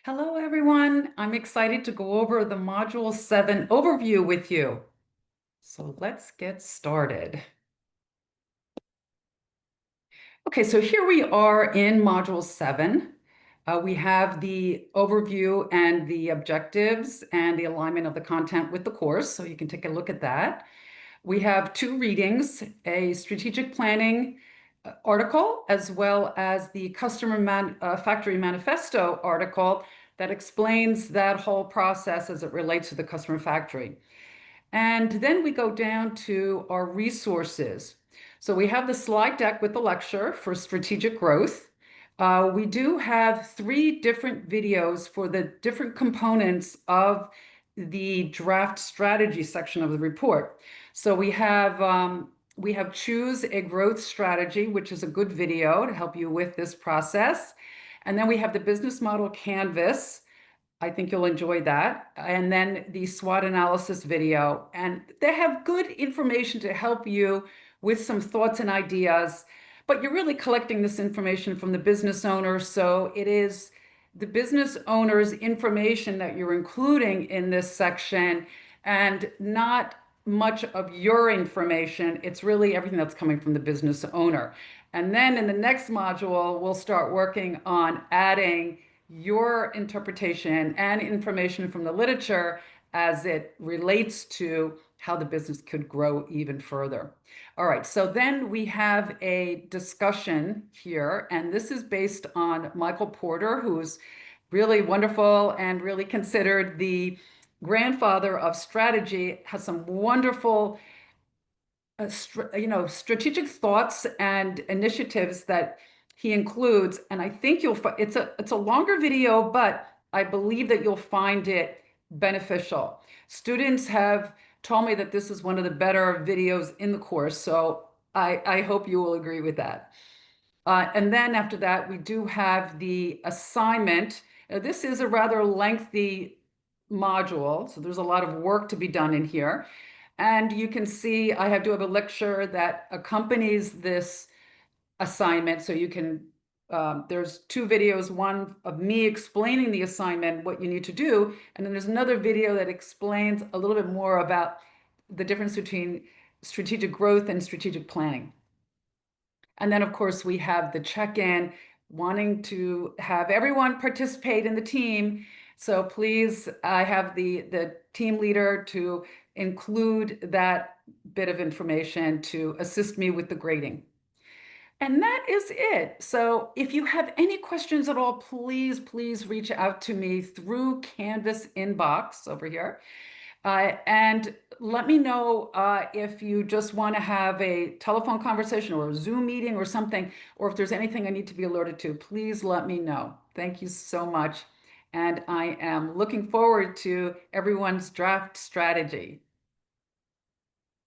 Hello, everyone. I'm excited to go over the Module 7 overview with you. So let's get started. Okay, so here we are in Module 7. We have the overview and the objectives and the alignment of the content with the course, so you can take a look at that. We have two readings, a strategic planning article, as well as the factory manifesto article that explains that whole process as it relates to the customer factory. And then we go down to our resources. So we have the slide deck with the lecture for strategic growth. We do have three different videos for the different components of the draft strategy section of the report. So we have choose a growth strategy, which is a good video to help you with this process. And then we have the business model canvas. I think you'll enjoy that. And then the SWOT analysis video. And they have good information to help you with some thoughts and ideas. But you're really collecting this information from the business owner. So it is the business owner's information that you're including in this section and not much of your information. It's really everything that's coming from the business owner. And then in the next module, we'll start working on adding your interpretation and information from the literature as it relates to how the business could grow even further. All right, so then we have a discussion here, and this is based on Michael Porter, who's really wonderful and really considered the grandfather of strategy, has some wonderful strategic thoughts and initiatives that he includes. And I think you'll find it's a longer video, but I believe that you'll find it beneficial. Students have told me that this is one of the better videos in the course, so I hope you will agree with that. And then after that, we do have the assignment. This is a rather lengthy module, so there's a lot of work to be done in here. And you can see I do have a lecture that accompanies this assignment. So you can, there's two videos, one of me explaining the assignment, what you need to do. And then there's another video that explains a little bit more about the difference between strategic growth and strategic planning. And then, of course, we have the check-in, wanting to have everyone participate in the team. So please, I have the team leader to include that bit of information to assist me with the grading. And that is it. So if you have any questions at all, please reach out to me through Canvas inbox over here. And let me know if you just want to have a telephone conversation or a Zoom meeting or something, or if there's anything I need to be alerted to, please let me know. Thank you so much. And I am looking forward to everyone's draft strategy.